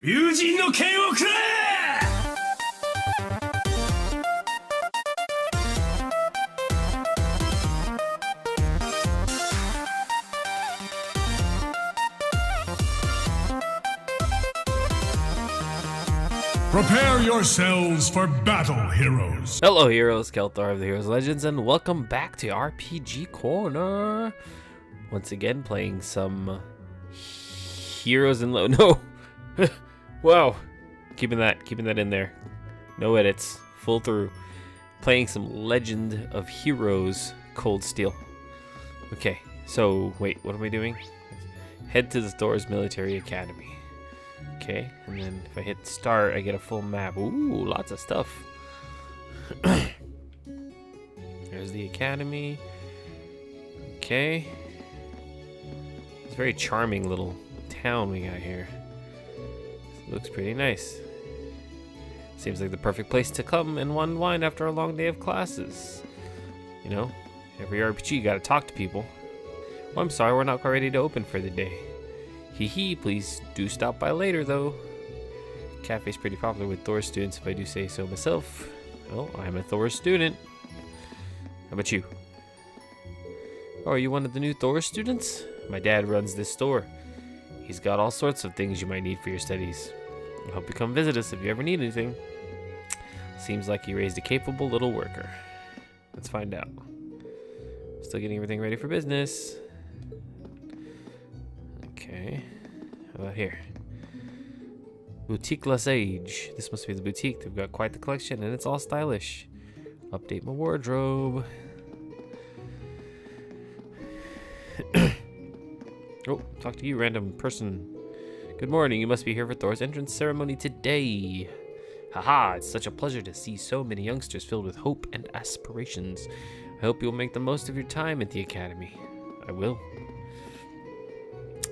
友人の剣をくれ Prepare yourselves for battle, heroes. Hello heroes, Kelthar of the Heroes Legends, and welcome back to RPG Corner. Once again, playing some Heroes in no. Wow. Keeping that in there. No edits. Full through. Playing some Legend of Heroes Cold Steel. Okay, so wait, what am I doing? Head to the Thor's Military Academy. Okay, and then if I hit start, I get a full map. Ooh, lots of stuff. There's the academy. Okay. It's a very charming little town we got here. Looks pretty nice. Seems like the perfect place to come and unwind after a long day of classes. You know, every RPG you gotta talk to people. Oh, I'm sorry, we're not quite ready to open for the day. Hee, please do stop by later though. Cafe's pretty popular with Thor students if I do say so myself. Well, I'm a Thor student. How about you? Oh, are you one of the new Thor students? My dad runs this store. He's got all sorts of things you might need for your studies. I hope you come visit us if you ever need anything. Seems like he raised a capable little worker. Let's find out. Still getting everything ready for business. Okay, how about here? Boutique La Sage. This must be the boutique. They've got quite the collection and it's all stylish. Update my wardrobe. Oh, talk to you, random person. Good morning, you must be here for Thor's entrance ceremony today. Haha, it's such a pleasure to see so many youngsters filled with hope and aspirations. I hope you'll make the most of your time at the academy. I will.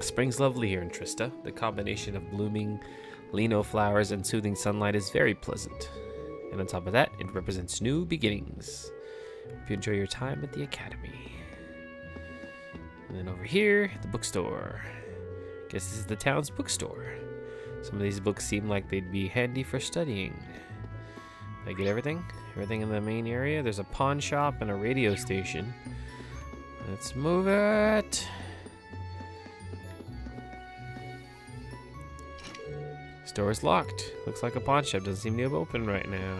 Spring's lovely here in Trista. The combination of blooming lino flowers and soothing sunlight is very pleasant. And on top of that, it represents new beginnings. Hope you enjoy your time at the academy. And then over here, the bookstore. Guess this is the town's bookstore. Some of these books seem like they'd be handy for studying. Did I get everything? Everything in the main area? There's a pawn shop and a radio station. Let's move it. Store is locked. Looks like a pawn shop. Doesn't seem to be open right now.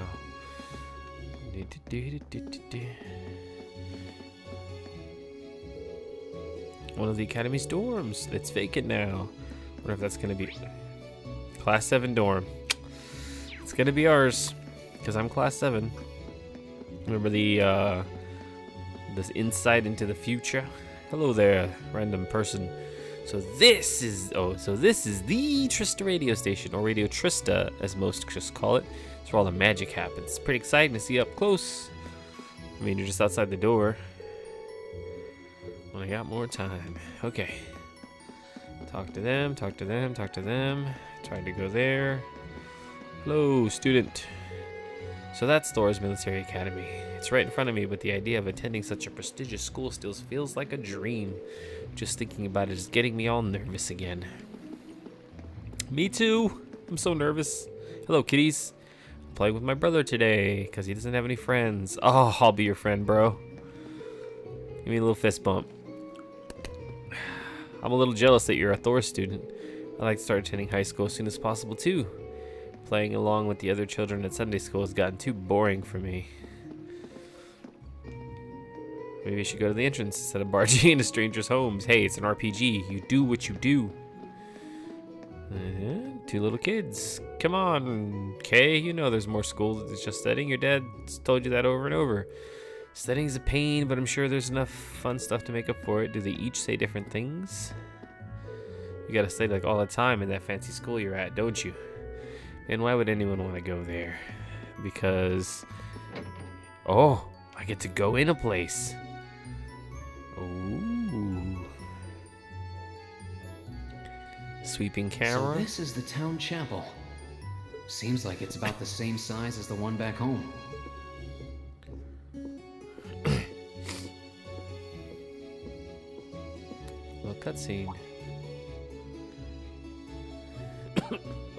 One of the academy's dorms. It's vacant now. Wonder if that's gonna be class 7 dorm. It's gonna be ours because I'm class 7. Remember the this insight into the future? Hello there, random person. So this is the Trista radio station, or Radio Trista as most just call it. It's where all the magic happens. It's pretty exciting to see up close. I mean, you're just outside the door. When I got more time. Okay. Talk to them, talk to them, talk to them. Tried to go there. Hello, student. So that's Thor's Military Academy. It's right in front of me, but the idea of attending such a prestigious school still feels like a dream. Just thinking about it is getting me all nervous again. Me too. I'm so nervous. Hello, kiddies. I'm playing with my brother today because he doesn't have any friends. Oh, I'll be your friend, bro. Give me a little fist bump. I'm a little jealous that you're a Thor student. I'd like to start attending high school as soon as possible too. Playing along with the other children at Sunday school has gotten too boring for me. Maybe I should go to the entrance instead of barging into strangers' homes. Hey, it's an RPG. You do what you do. Two little kids. Come on, Kay. You know there's more school than just studying. Your dad's told you that over and over. Studying's a pain, but I'm sure there's enough fun stuff to make up for it. Do they each say different things? You gotta study like all the time in that fancy school you're at, don't you? And why would anyone want to go there? Because... oh, I get to go in a place. Ooh. Sweeping camera. So this is the town chapel. Seems like it's about the same size as the one back home. Little cutscene.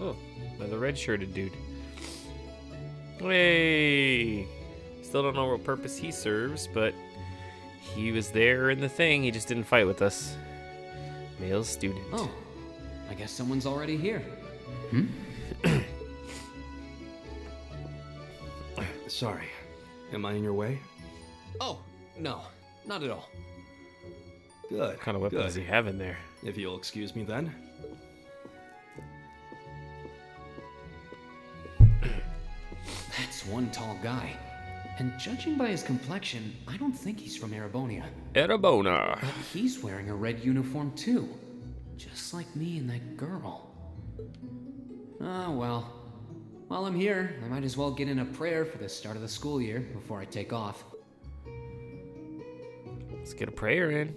Oh, another red-shirted dude. Hey! Still don't know what purpose he serves, but he was there in the thing. He just didn't fight with us. Male student. Oh, I guess someone's already here. Sorry. Am I in your way? Oh, no, not at all. Good. What kind of weapon good. does he have in there? If you'll excuse me then. That's one tall guy. And judging by his complexion, I don't think he's from Ereboner. Ereboner. But he's wearing a red uniform too. Just like me and that girl. Ah, well. While I'm here, I might as well get in a prayer for the start of the school year before I take off. Let's get a prayer in.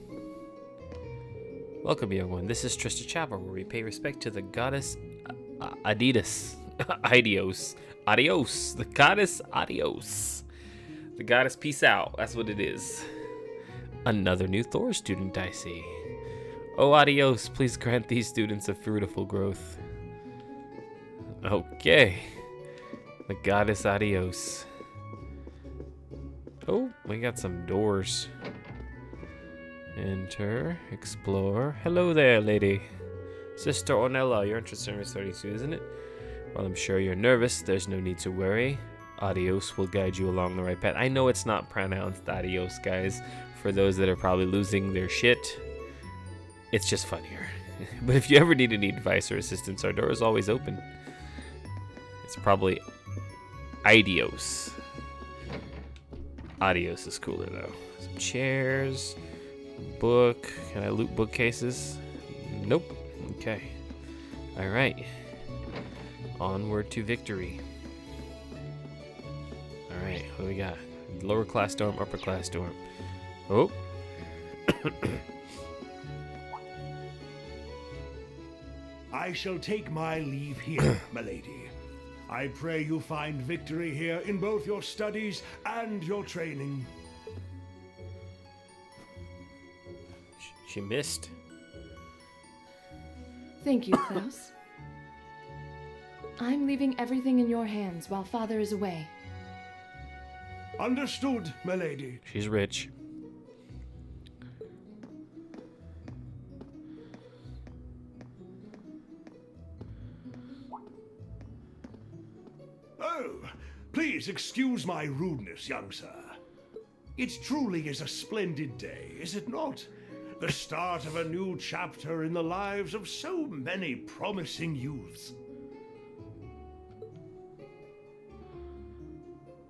Welcome, young one. This is Trista Chapel, where we pay respect to the goddess Adidas. Adios. Adios. The goddess Adios. The goddess peace out. That's what it is. Another new Thor student, I see. Oh, adios. Please grant these students a fruitful growth. Okay. The goddess Adios. Oh, we got some doors. Enter, explore. Hello there, lady. Sister Ornella, you're interested in Miss 32, isn't it? Well, I'm sure you're nervous. There's no need to worry. Adios will guide you along the right path. I know it's not pronounced adios, guys. For those that are probably losing their shit, it's just funnier. But if you ever need any advice or assistance, our door is always open. It's probably adios. Adios is cooler, though. Some chairs. Book. Can I loot bookcases? Nope. Okay. Alright. Onward to victory. Alright, what do we got? Lower class dorm, upper class dorm. Oh. I shall take my leave here, milady. I pray you find victory here in both your studies and your training. She missed. Thank you, Klaus. I'm leaving everything in your hands while Father is away. Understood, milady. She's rich. Oh, please excuse my rudeness, young sir. It truly is a splendid day, is it not? The start of a new chapter in the lives of so many promising youths.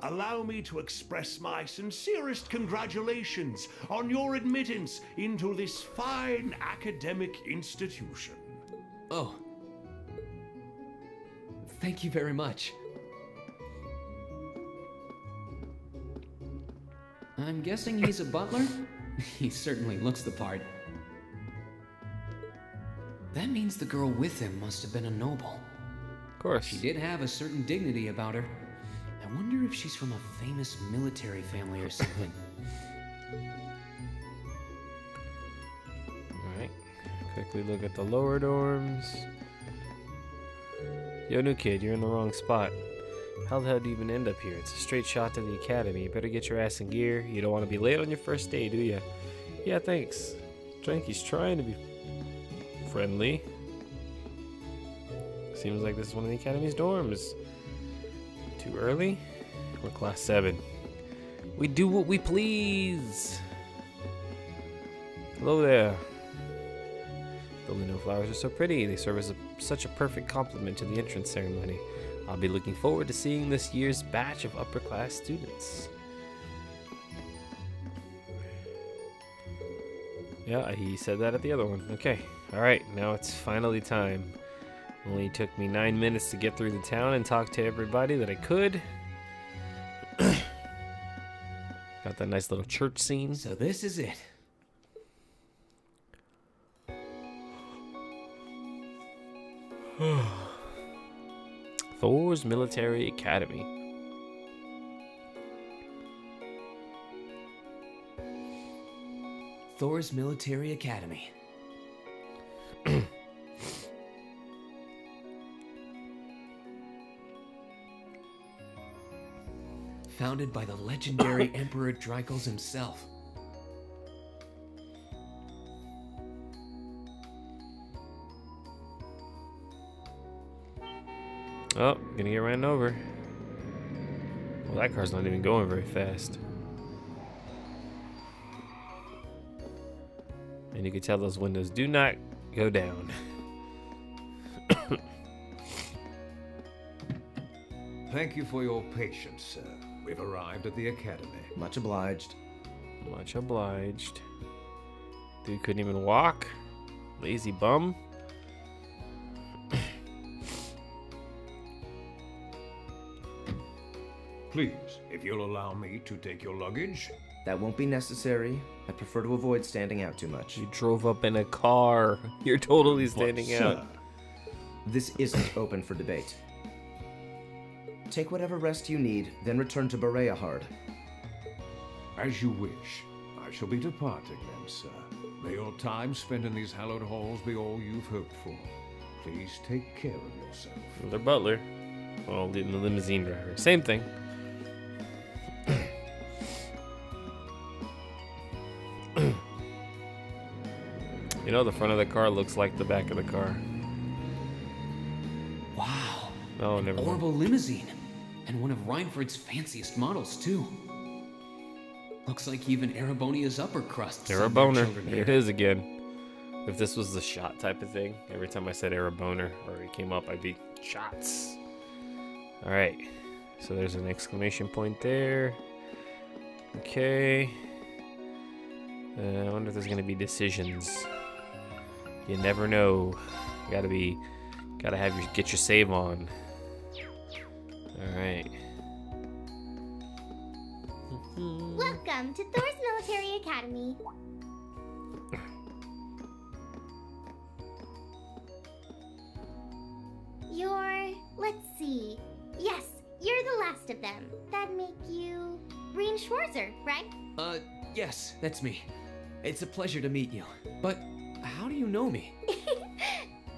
Allow me to express my sincerest congratulations on your admittance into this fine academic institution. Oh. Thank you very much. I'm guessing he's a butler? He certainly looks the part. That means the girl with him must have been a noble. Of course. She did have a certain dignity about her. I wonder if she's from a famous military family or something. Alright. Quickly look at the lower dorms. Yo, new kid, you're in the wrong spot. How the hell do you even end up here? It's a straight shot to the academy. You better get your ass in gear. You don't want to be late on your first day, do ya? Yeah, thanks. Dranky's trying to be friendly. Seems like this is one of the academy's dorms. Too early? We're class 7. We do what we please. Hello there. The lino flowers are so pretty. They serve as such a perfect complement to the entrance ceremony. I'll be looking forward to seeing this year's batch of upper class students. Yeah, he said that at the other one. Okay. Alright, now it's finally time. Only took me 9 minutes to get through the town and talk to everybody that I could. Got that nice little church scene. So this is it. Thor's Military Academy. Thor's Military Academy. founded by the legendary Emperor Drykos himself. Oh, gonna get ran over. Well, that car's not even going very fast. And you can tell those windows do not go down. Thank you for your patience, sir. We've arrived at the academy. Much obliged. Much obliged. Dude couldn't even walk. Lazy bum. Please, if you'll allow me to take your luggage. That won't be necessary. I prefer to avoid standing out too much. You drove up in a car. You're totally But, standing sir, out. This isn't open for debate. Take whatever rest you need, then return to Bereahard. As you wish. I shall be departing then, sir. May your time spent in these hallowed halls be all you've hoped for. Please take care of yourself. Their butler. Well, the limousine driver. Same thing. You know, the front of the car looks like the back of the car. Wow. Oh, never mind. Orbital limousine. And one of Reinford's fanciest models, too. Looks like even Erebonia's upper crust. Ereboner. There it is again. If this was the shot type of thing, every time I said Ereboner or it came up, I'd be shots. Alright. So there's an exclamation point there. Okay. I wonder if there's gonna be decisions. You never know. Gotta get your save on. Alright. Welcome to Thor's Military Academy. Let's see. Yes, you're the last of them. That'd make you Reen Schwarzer, right? Yes, that's me. It's a pleasure to meet you. But how do you know me?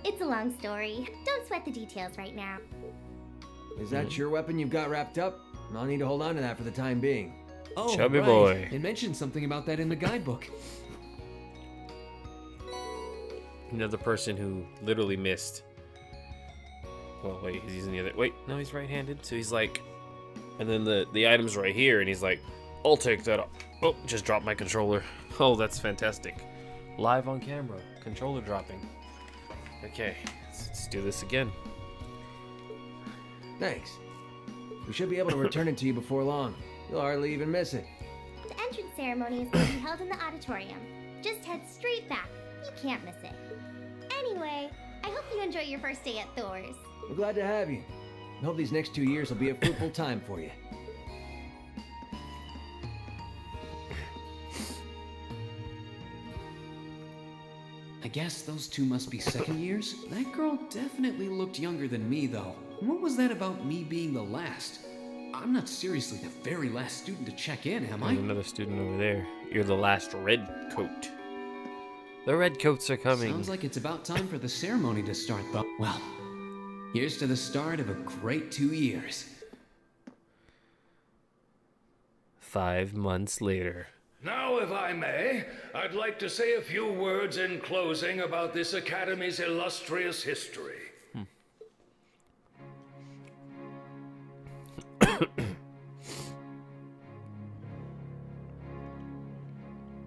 It's a long story. Don't sweat the details right now. Is that your weapon you've got wrapped up? I'll need to hold on to that for the time being. Oh, Chubby right. boy. It mentioned something about that in the guidebook. Another person who literally missed. Well, wait, he's using the other. Wait, no, he's right-handed. So he's like, and then the item's right here, and he's like, I'll take that up. Oh, just dropped my controller. Oh, that's fantastic. Live on camera, controller dropping. Okay, let's do this again. Thanks. We should be able to return it to you before long. You'll hardly even miss it. The entrance ceremony is going to be held in the auditorium. Just head straight back. You can't miss it. Anyway, I hope you enjoy your first day at Thor's. We're glad to have you. I hope these next 2 years will be a fruitful time for you. I guess those two must be second years. That girl definitely looked younger than me, though. What was that about me being the last? I'm not seriously the very last student to check in, am I? There's another student over there. You're the last red coat. The red coats are coming. Sounds like it's about time for the ceremony to start, though. Well, here's to the start of a great 2 years. 5 months later. Now, if I may, I'd like to say a few words in closing about this Academy's illustrious history.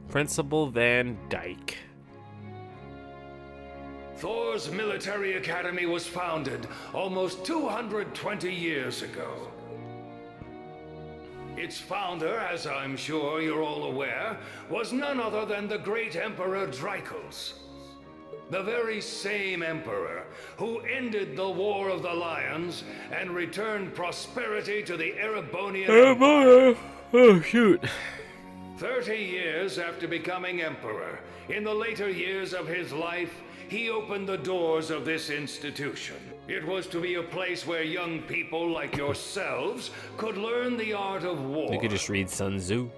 Principal Van Dyke. Thor's Military Academy was founded almost 220 years ago. Its founder, as I'm sure you're all aware, was none other than the great Emperor Drykos. The very same emperor who ended the War of the Lions and returned prosperity to the Erebonian Empire. Oh, shoot. 30 years after becoming emperor, in the later years of his life, he opened the doors of this institution. It was to be a place where young people like yourselves could learn the art of war. You could just read Sun Tzu.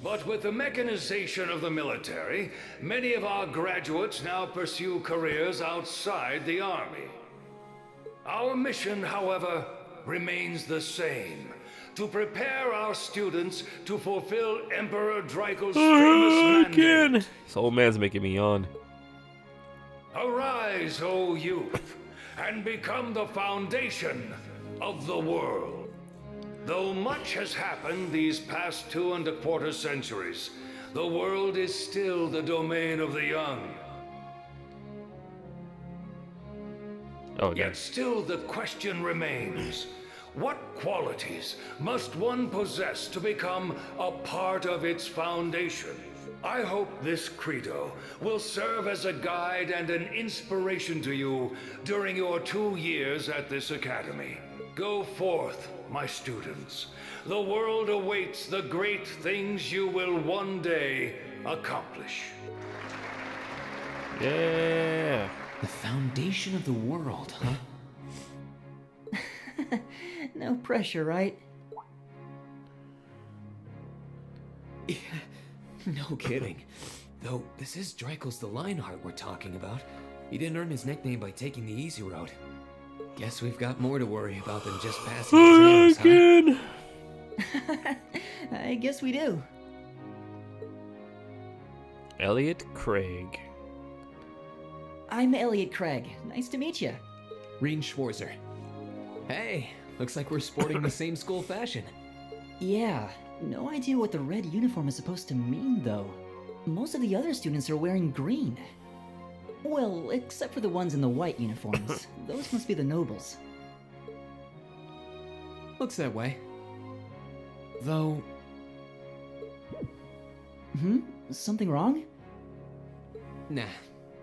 But with the mechanization of the military, many of our graduates now pursue careers outside the army. Our mission, however, remains the same. To prepare our students to fulfill Emperor Draco's famous mandate. This old man's making me yawn. Arise, O youth, and become the foundation of the world. Though much has happened these past 2¼ centuries, the world is still the domain of the young. Oh, Yet still the question remains, what qualities must one possess to become a part of its foundation? I hope this credo will serve as a guide and an inspiration to you during your 2 years at this academy. Go forth, my students. The world awaits the great things you will one day accomplish. Yeah. The foundation of the world, huh? No pressure, right? Yeah, no kidding. Though, this is Draco's the Lionheart we're talking about. He didn't earn his nickname by taking the easy road. Guess we've got more to worry about than just passing exams, huh? I guess we do. Elliot Craig. I'm Elliot Craig. Nice to meet you. Reen Schwarzer. Hey, looks like we're sporting the same school fashion. Yeah, no idea what the red uniform is supposed to mean, though. Most of the other students are wearing green. Well, except for the ones in the white uniforms. Those must be the nobles. Looks that way. Though... Something wrong? Nah,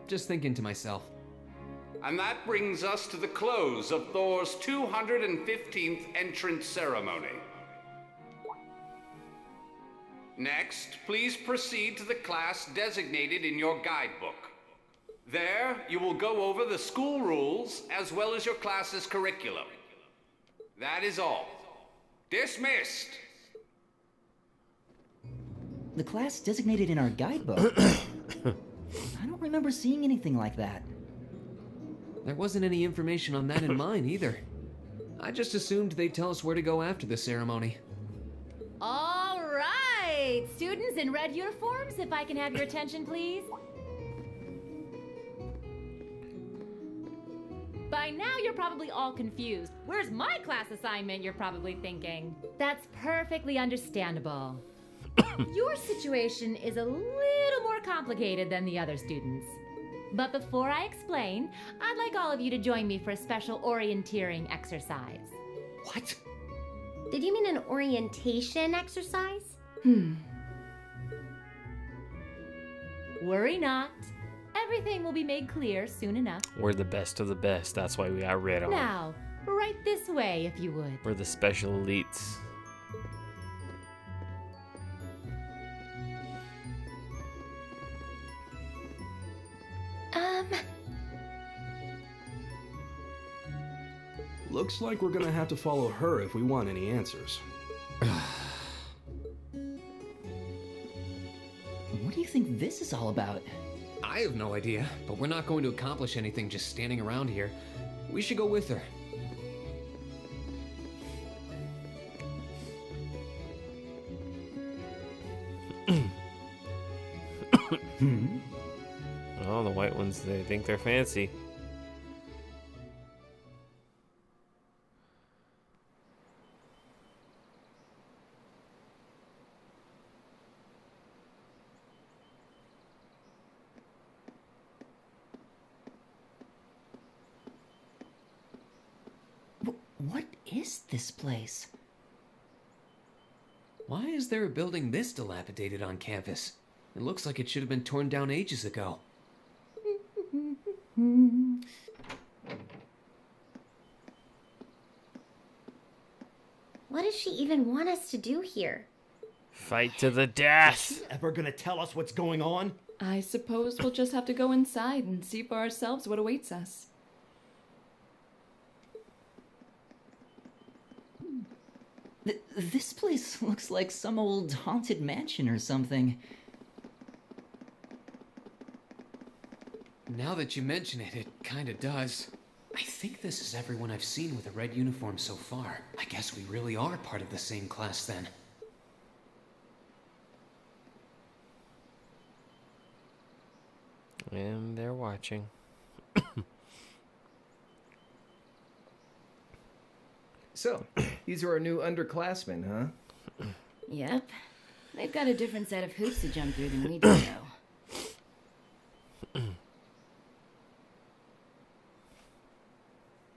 just thinking to myself. And that brings us to the close of Thor's 215th entrance ceremony. Next, please proceed to the class designated in your guidebook. There, you will go over the school rules as well as your class's curriculum. That is all. Dismissed! The class designated in our guidebook? I don't remember seeing anything like that. There wasn't any information on that in mine either. I just assumed they'd tell us where to go after the ceremony. All right, students in red uniforms, if I can have your attention, please. By now, you're probably all confused. Where's my class assignment, you're probably thinking. That's perfectly understandable. Your situation is a little more complicated than the other students. But before I explain, I'd like all of you to join me for a special orienteering exercise. What? Did you mean an orientation exercise? Worry not. Everything will be made clear soon enough. We're the best of the best. That's why we got red on. Now, right this way, if you would. We're the special elites. Looks like we're gonna have to follow her if we want any answers. What do you think this is all about? I have no idea, but we're not going to accomplish anything just standing around here. We should go with her. Oh, the white ones, they think they're fancy. What is this place? Why is there a building this dilapidated on campus? It looks like it should have been torn down ages ago. What does she even want us to do here? Fight to the death! Is she ever gonna tell us what's going on? I suppose we'll just have to go inside and see for ourselves what awaits us. This place looks like some old haunted mansion or something. Now that you mention it, it kinda does. I think this is everyone I've seen with a red uniform so far. I guess we really are part of the same class then. And they're watching. So, these are our new underclassmen, huh? Yep. They've got a different set of hoops to jump through than we do, though.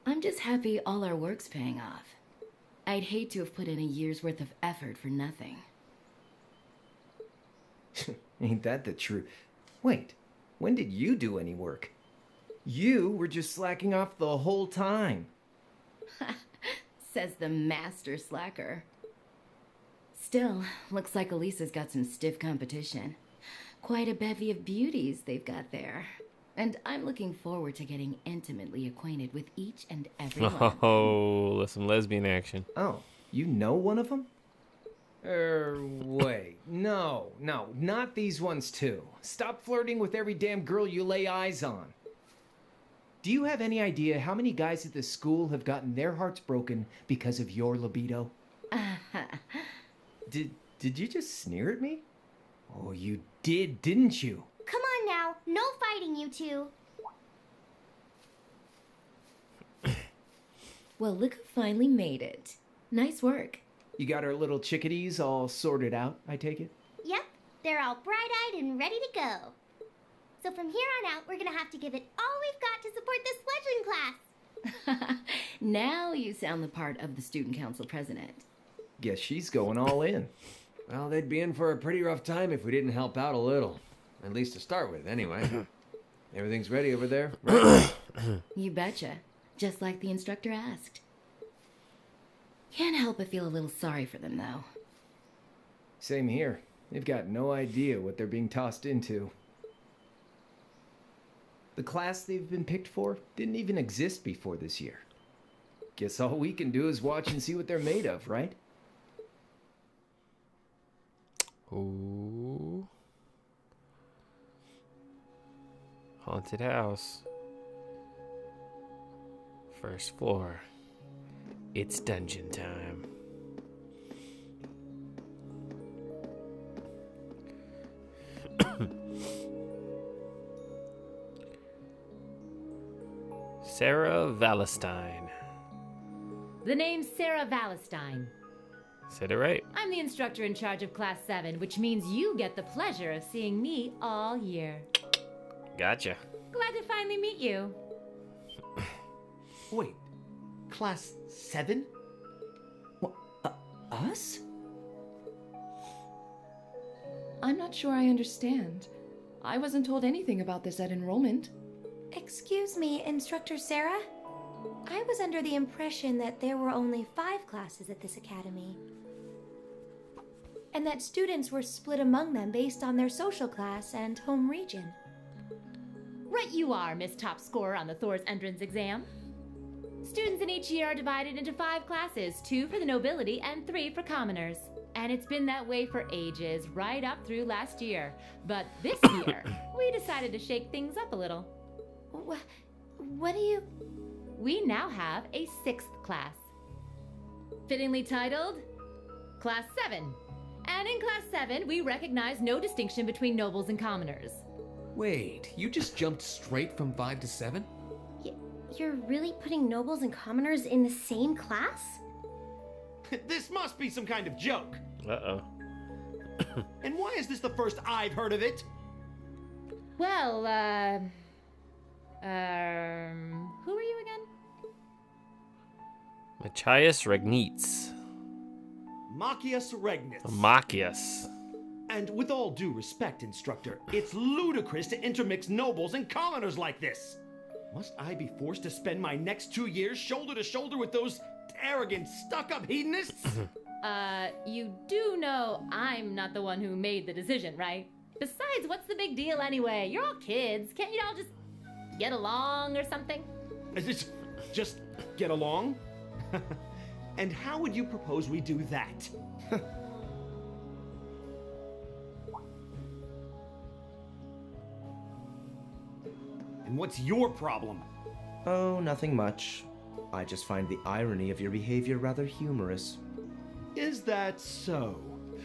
I'm just happy all our work's paying off. I'd hate to have put in a year's worth of effort for nothing. Ain't that the truth? Wait, when did you do any work? You were just slacking off the whole time. Says the master slacker. Still, looks like Elisa's got some stiff competition. Quite a bevy of beauties they've got there. And I'm looking forward to getting intimately acquainted with each and every one. Oh, some lesbian action. Oh, you know one of them? Wait. No, not these ones too. Stop flirting with every damn girl you lay eyes on. Do you have any idea how many guys at this school have gotten their hearts broken because of your libido? Did you just sneer at me? Oh, you did, didn't you? Come on now, no fighting, you two. Well, look who finally made it. Nice work. You got our little chickadees all sorted out, I take it? Yep, they're all bright-eyed and ready to go. So from here on out, we're gonna have to give it all we've got to support this sledging class. Now you sound the part of the student council president. Guess she's going all in. Well, they'd be in for a pretty rough time if we didn't help out a little. At least to start with, anyway. Everything's ready over there, right? You betcha. Just like the instructor asked. Can't help but feel a little sorry for them, though. Same here. They've got no idea what they're being tossed into. The class they've been picked for didn't even exist before this year. Guess all we can do is watch and see what they're made of, right? Ooh. Haunted house. First floor. It's dungeon time. Sarah Valestine. The name's Sarah Valestine. Said it right. I'm the instructor in charge of Class 7, which means you get the pleasure of seeing me all year. Gotcha. Glad to finally meet you. Wait, Class 7? What, us? I'm not sure I understand. I wasn't told anything about this at enrollment. Excuse me, Instructor Sarah? I was under the impression that there were only 5 classes at this academy. And that students were split among them based on their social class and home region. Right you are, Miss Top Scorer on the Thor's entrance exam. Students in each year are divided into 5 classes, 2 for the nobility and 3 for commoners. And it's been that way for ages, right up through last year. But this year, we decided to shake things up a little. What do you... We now have a 6th class. Fittingly titled, Class 7. And in Class 7, we recognize no distinction between nobles and commoners. Wait, you just jumped straight from 5 to 7? You're really putting nobles and commoners in the same class? This must be some kind of joke. Uh-oh. And why is this the first I've heard of it? Well, who are you again? Machias Regnitz. Machias Regnitz. Machias. And with all due respect, Instructor, it's ludicrous to intermix nobles and commoners like this. Must I be forced to spend my next 2 years shoulder to shoulder with those arrogant, stuck-up hedonists? You do know I'm not the one who made the decision, right? Besides, what's the big deal anyway? You're all kids. Can't you all just get along or something? Just get along? And how would you propose we do that? And what's your problem? Oh, nothing much. I just find the irony of your behavior rather humorous. Is that so?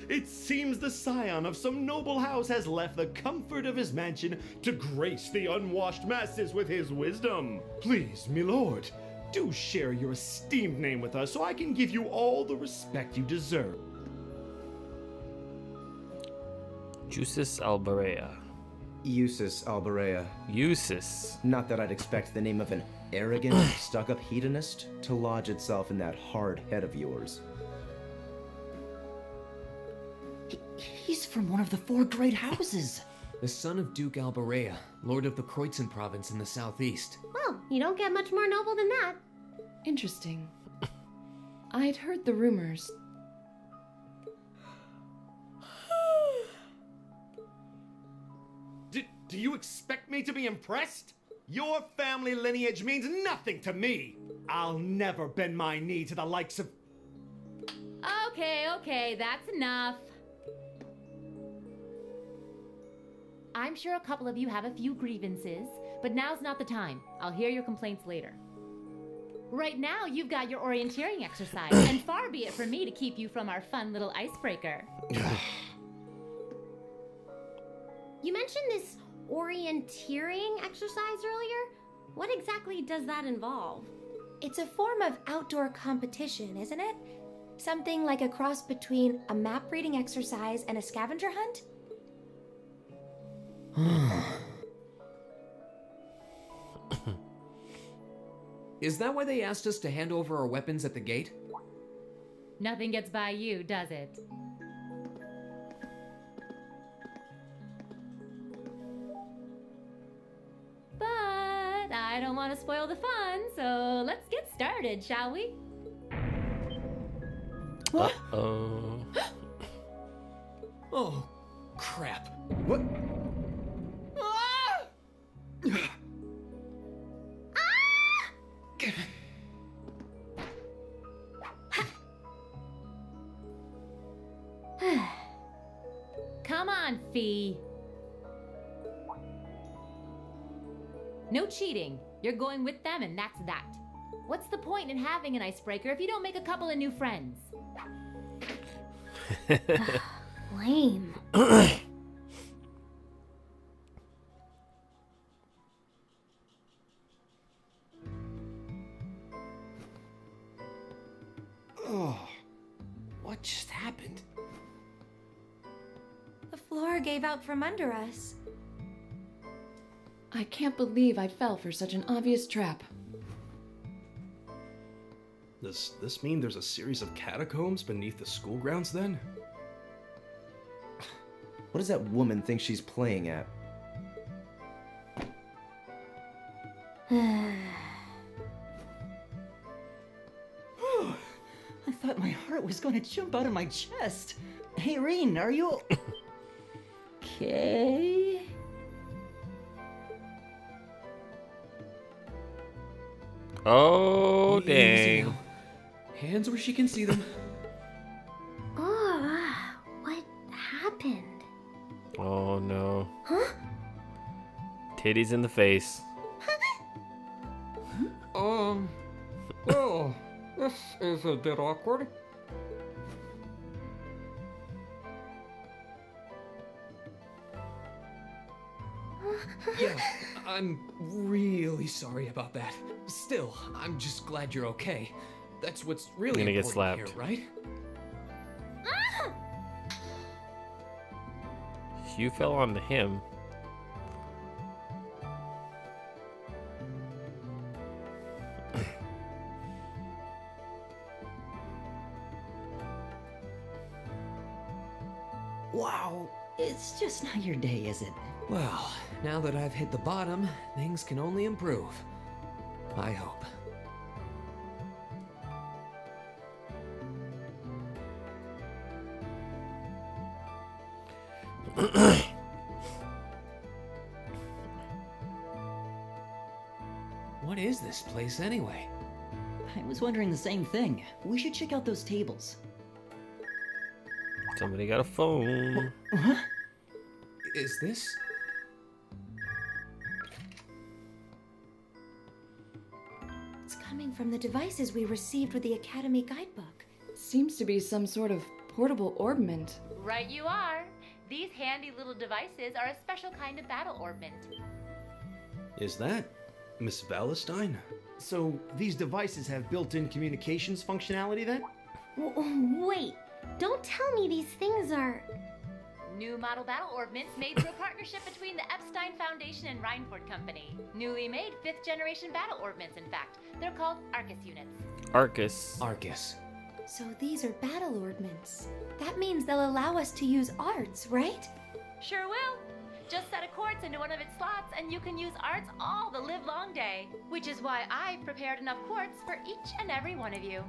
It seems the scion of some noble house has left the comfort of his mansion to grace the unwashed masses with his wisdom. Please, milord, do share your esteemed name with us so I can give you all the respect you deserve. Jusis Albarea. Usus Albarea. Usus. Not that I'd expect the name of an arrogant, stuck-up hedonist to lodge itself in that hard head of yours. He's from one of the 4 great houses. The son of Duke Albarea, lord of the Kreutzen province in the southeast. Well, you don't get much more noble than that. Interesting. I'd heard the rumors. Do you expect me to be impressed? Your family lineage means nothing to me. I'll never bend my knee to the likes of... Okay, that's enough. I'm sure a couple of you have a few grievances, but now's not the time. I'll hear your complaints later. Right now, you've got your orienteering exercise, and far be it from me to keep you from our fun little icebreaker. You mentioned this orienteering exercise earlier. What exactly does that involve? It's a form of outdoor competition, isn't it? Something like a cross between a map-reading exercise and a scavenger hunt? Is that why they asked us to hand over our weapons at the gate? Nothing gets by you, does it? But I don't want to spoil the fun, so let's get started, shall we? Uh-oh. Oh, crap. What? Come on, Fee. No cheating. You're going with them, and that's that. What's the point in having an icebreaker if you don't make a couple of new friends? Lame. Oh, what just happened? The floor gave out from under us. I can't believe I fell for such an obvious trap. Does this mean there's a series of catacombs beneath the school grounds then? What does that woman think she's playing at? I thought my heart was going to jump out of my chest. Hey, Reen, are you... okay? Oh, Easy dang. now. Hands where she can see them. Oh, what happened? Oh, no. Huh? Titties in the face. Well, this is a bit awkward. Yeah, I'm really sorry about that. Still, I'm just glad you're okay. That's what's really You're gonna get important slapped. here, right? You fell onto him. Wow, it's just not your day, is it? Well, now that I've hit the bottom, things can only improve. I hope. What is this place anyway? I was wondering the same thing. We should check out those tables. Somebody got a phone. Huh? Is this? It's coming from the devices we received with the Academy guidebook. Seems to be some sort of portable orbment. Right you are. These handy little devices are a special kind of battle orbment. Is that Miss Valestine? So these devices have built-in communications functionality then? Wait, don't tell me these things are... New model battle orbments made through a partnership between the Epstein Foundation and Reinford Company. Newly made 5th generation battle orbments, in fact. They're called Arcus units. Arcus. Arcus. So these are battle orbments. That means they'll allow us to use arts, right? Sure will. Just set a quartz into one of its slots and you can use arts all the livelong day. Which is why I've prepared enough quartz for each and every one of you.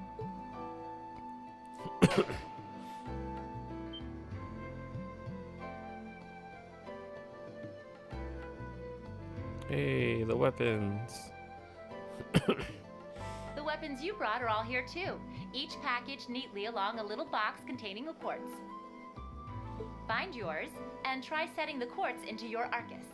Hey, the weapons. The weapons you brought are all here too, each packaged neatly along a little box containing a quartz. Find yours and try setting the quartz into your Arcus.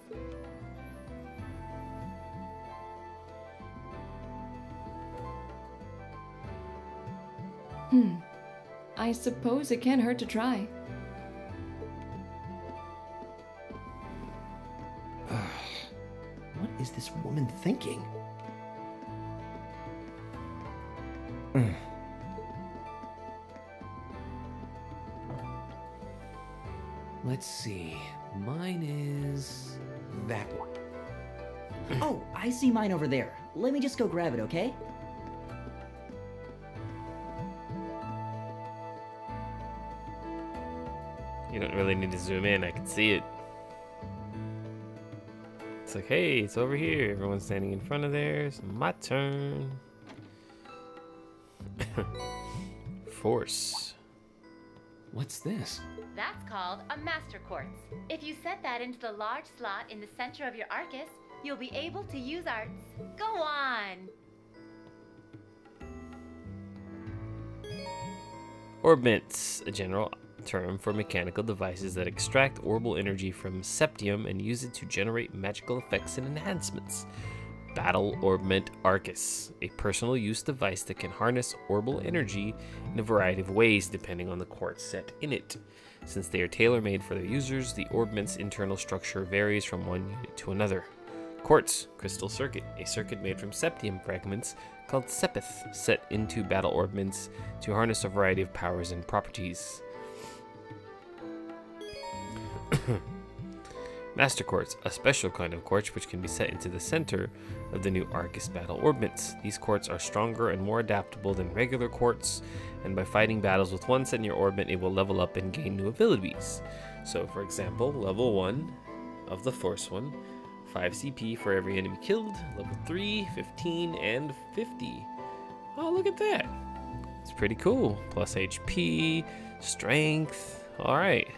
I suppose it can't hurt to try. What is this woman thinking? Let's see. Mine is that one. Oh, I see mine over there. Let me just go grab it, okay? You don't really need to zoom in, I can see it. It's like, hey, it's over here. Everyone's standing in front of theirs. My turn. Force. What's this? That's called a master quartz. If you set that into the large slot in the center of your Arcus, you'll be able to use arts. Go on! Orbments, a general term for mechanical devices that extract orbital energy from septium and use it to generate magical effects and enhancements. Battle Orbment Arcus, a personal use device that can harness orbital energy in a variety of ways depending on the quartz set in it. Since they are tailor-made for their users, the orbment's internal structure varies from one unit to another. Quartz, crystal circuit, a circuit made from septium fragments called sepith, set into battle orbments to harness a variety of powers and properties. Master Quartz, a special kind of quartz which can be set into the center of the new Arcus battle orbments. These quartz are stronger and more adaptable than regular quartz, and by fighting battles with one set in your orbit, it will level up and gain new abilities. So, for example, level 1 of the Force one, 5 CP for every enemy killed, level 3, 15, and 50. Oh, look at that. It's pretty cool. Plus HP, strength. Alright.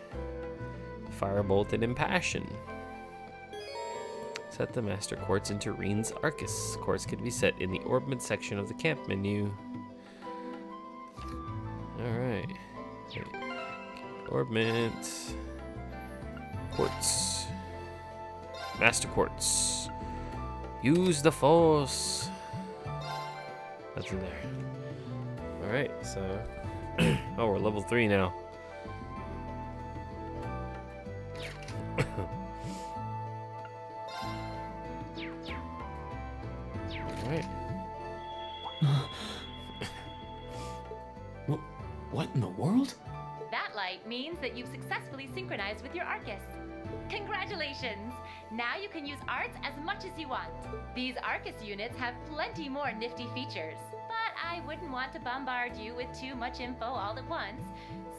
Firebolt and Impassion. Set the Master Quartz into Reen's Arcus. Quartz can be set in the Orbment section of the camp menu. Alright. Orbment. Quartz. Master Quartz. Use the Force. That's in there. Alright, so... oh, we're level 3 now. Alright. What in the world? That light means that you've successfully synchronized with your Arcus. Congratulations! Now you can use arts as much as you want. These Arcus units have plenty more nifty features, but I wouldn't want to bombard you with too much info all at once,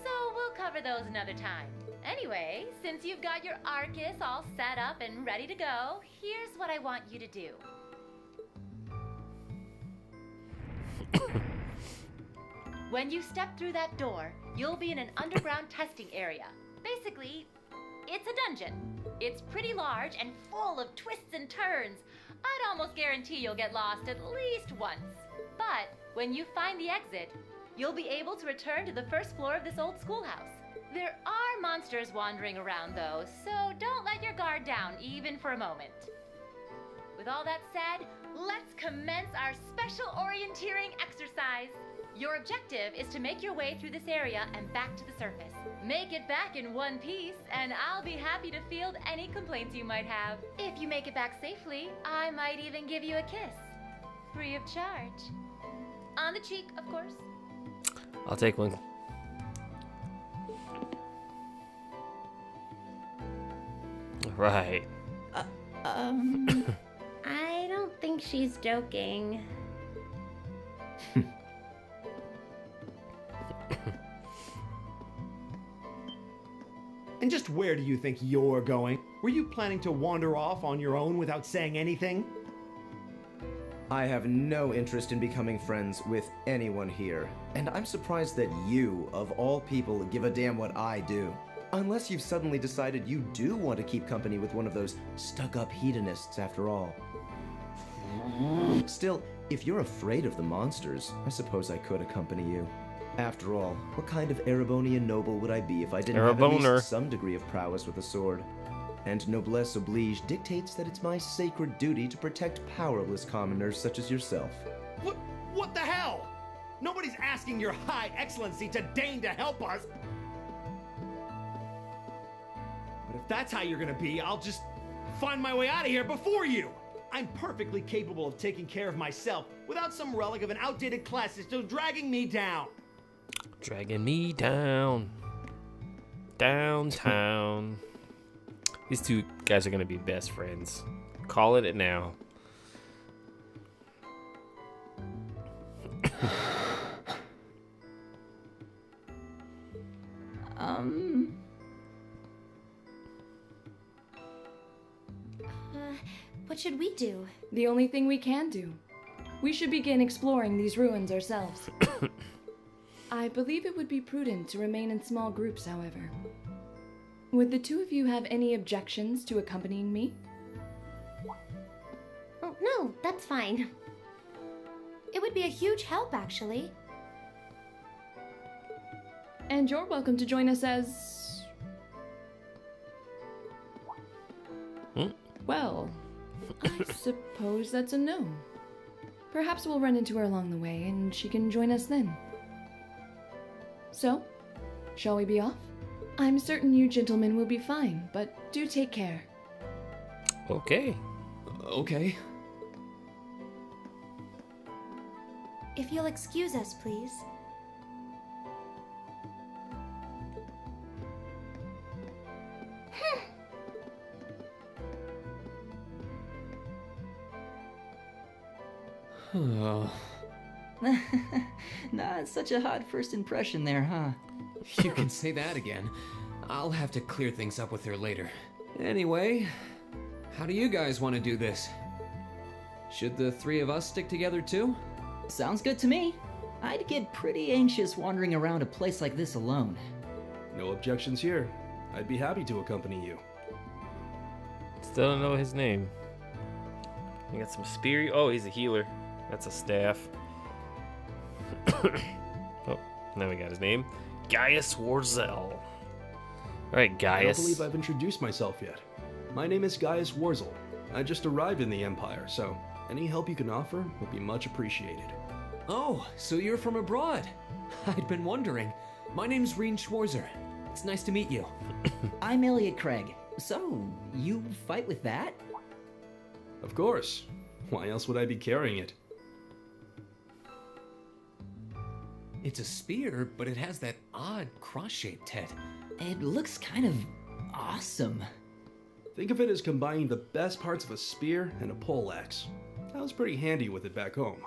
so we'll cover those another time. Anyway, since you've got your Arcus all set up and ready to go, here's what I want you to do. When you step through that door, you'll be in an underground testing area. Basically, it's a dungeon. It's pretty large and full of twists and turns. I'd almost guarantee you'll get lost at least once. But when you find the exit, you'll be able to return to the first floor of this old schoolhouse. There are monsters wandering around though, so don't let your guard down even for a moment. With all that said, Let's commence our special orienteering exercise. Your objective is to make your way through this area and back to the surface. Make it back in one piece, and I'll be happy to field any complaints you might have. If you make it back safely, I might even give you a kiss. Free of charge. On the cheek, of course. I'll take one. Right. I don't think she's joking. And just where do you think you're going? Were you planning to wander off on your own without saying anything? I have no interest in becoming friends with anyone here, and I'm surprised that you, of all people, give a damn what I do. Unless you've suddenly decided you do want to keep company with one of those stuck-up hedonists after all. Still, if you're afraid of the monsters, I suppose I could accompany you. After all, what kind of Erebonian noble would I be if I didn't have at Ereboner. least some degree of prowess with a sword? And noblesse oblige dictates that it's my sacred duty to protect powerless commoners such as yourself. What the hell? Nobody's asking your high excellency to deign to help us. But if that's how you're gonna be, I'll just find my way out of here before you. I'm perfectly capable of taking care of myself without some relic of an outdated class system dragging me down. Dragging me down. Downtown. These two guys are gonna be best friends. Call it now. What should we do? The only thing we can do. We should begin exploring these ruins ourselves. I believe it would be prudent to remain in small groups, however. Would the two of you have any objections to accompanying me? Oh, no, that's fine. It would be a huge help, actually. And you're welcome to join us as... Well, I suppose that's a no. Perhaps we'll run into her along the way, and she can join us then. So, shall we be off? I'm certain you gentlemen will be fine, but do take care. Okay. Okay. If you'll excuse us, please. Not such a hot first impression there, huh? You can say that again. I'll have to clear things up with her later. Anyway, how do you guys want to do this? Should the three of us stick together too? Sounds good to me. I'd get pretty anxious wandering around a place like this alone. No objections here. I'd be happy to accompany you. Still don't know his name. We got some spear. Oh, he's a healer. That's a staff. Oh, now we got his name. Gaius Warzel. Alright, I don't Gaius. believe I've introduced myself yet. My name is Gaius Warzel. I just arrived in the Empire, so any help you can offer would be much appreciated. Oh, so you're from abroad. I'd been wondering. My name's Reen Schwarzer. It's nice to meet you. I'm Elliot Craig. So, you fight with that? Of course. Why else would I be carrying it? It's a spear, but it has that odd cross-shaped head. It looks kind of awesome. Think of it as combining the best parts of a spear and a poleaxe. I was pretty handy with it back home.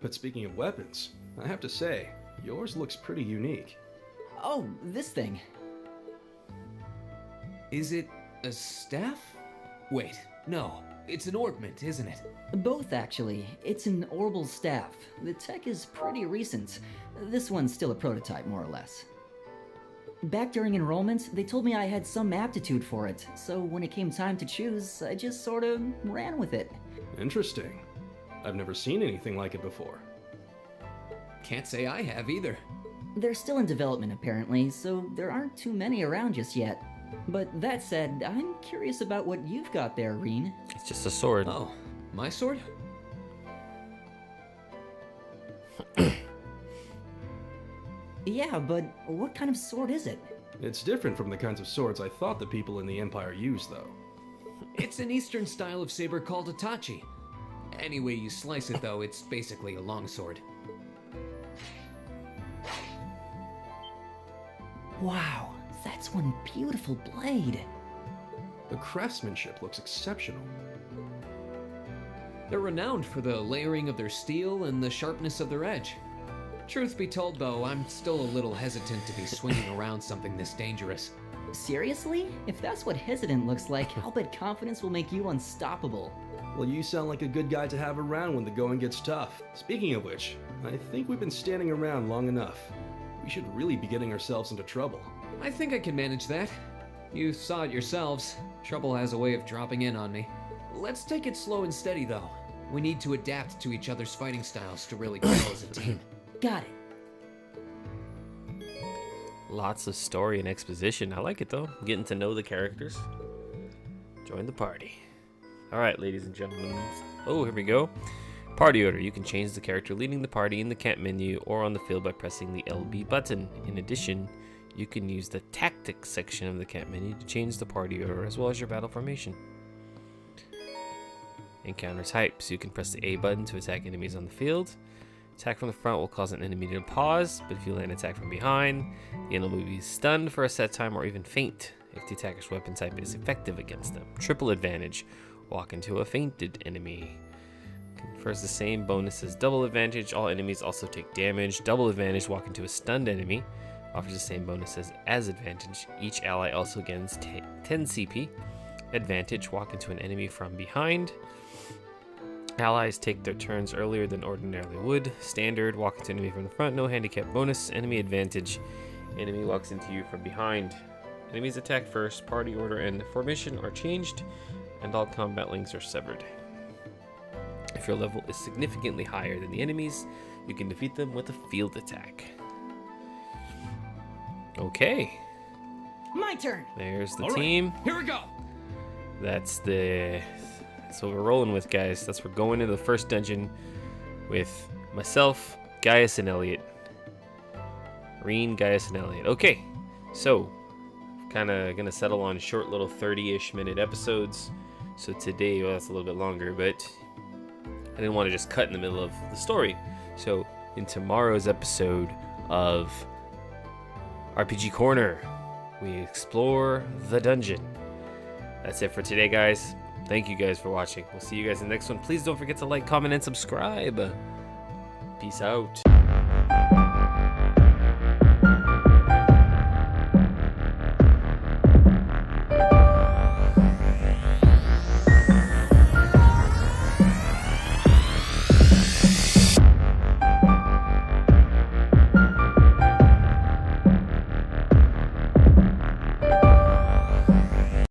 But speaking of weapons, I have to say, yours looks pretty unique. Oh, this thing. Is it a staff? Wait, no. It's an ornament, isn't it? Both, actually. It's an orbital staff. The tech is pretty recent. This one's still a prototype, more or less. Back during enrollment, they told me I had some aptitude for it, so when it came time to choose, I just sort of ran with it. Interesting. I've never seen anything like it before. Can't say I have either. They're still in development, apparently, so there aren't too many around just yet. But that said, I'm curious about what you've got there, Reen. It's just a sword. Oh, my sword? Yeah, but what kind of sword is it? It's different from the kinds of swords I thought the people in the Empire used, though. It's an Eastern style of saber called Itachi. Any way you slice it, though, it's basically a longsword. Wow, that's one beautiful blade. The craftsmanship looks exceptional. They're renowned for the layering of their steel and the sharpness of their edge. Truth be told, though, I'm still a little hesitant to be swinging around something this dangerous. Seriously? If that's what hesitant looks like, I'll bet confidence will make you unstoppable. Well, you sound like a good guy to have around when the going gets tough. Speaking of which, I think we've been standing around long enough. We should really be getting ourselves into trouble. I think I can manage that. You saw it yourselves. Trouble has a way of dropping in on me. Let's take it slow and steady, though. We need to adapt to each other's fighting styles to really grow as a team. Got it. Lots of story and exposition. I like it though. Getting to know the characters. Join the party. Alright, ladies and gentlemen. Oh, here we go. Party order. You can change the character leading the party in the camp menu or on the field by pressing the LB button. In addition, you can use the tactics section of the camp menu to change the party order as well as your battle formation. Encounter types. You can press the A button to attack enemies on the field. Attack from the front will cause an enemy to pause, but if you land attack from behind, the enemy will be stunned for a set time or even faint if the attacker's weapon type is effective against them. Triple advantage. Walk into a fainted enemy. Confers the same bonus as double advantage. All enemies also take damage. Double advantage. Walk into a stunned enemy. Offers the same bonus as advantage. Each ally also gains 10 CP. Advantage. Walk into an enemy from behind. Allies take their turns earlier than ordinarily would. Standard, walk into enemy from the front, no handicap bonus. Enemy advantage, enemy walks into you from behind. Enemies attack first, party order and formation are changed, and all combat links are severed. If your level is significantly higher than the enemies, you can defeat them with a field attack. Okay. My turn. There's the All right, team. here we go. That's what we're rolling with, guys. We're going into the first dungeon with myself, Gaius, and Elliot. Reen, Gaius, and Elliot. Okay, so kind of gonna settle on short little 30-ish minute episodes. So today, well, that's a little bit longer, but I didn't want to just cut in the middle of the story. So in tomorrow's episode of RPG Corner, we explore the dungeon. That's it for today, guys. Thank you guys for watching. We'll see you guys in the next one. Please don't forget to like, comment, and subscribe. Peace out.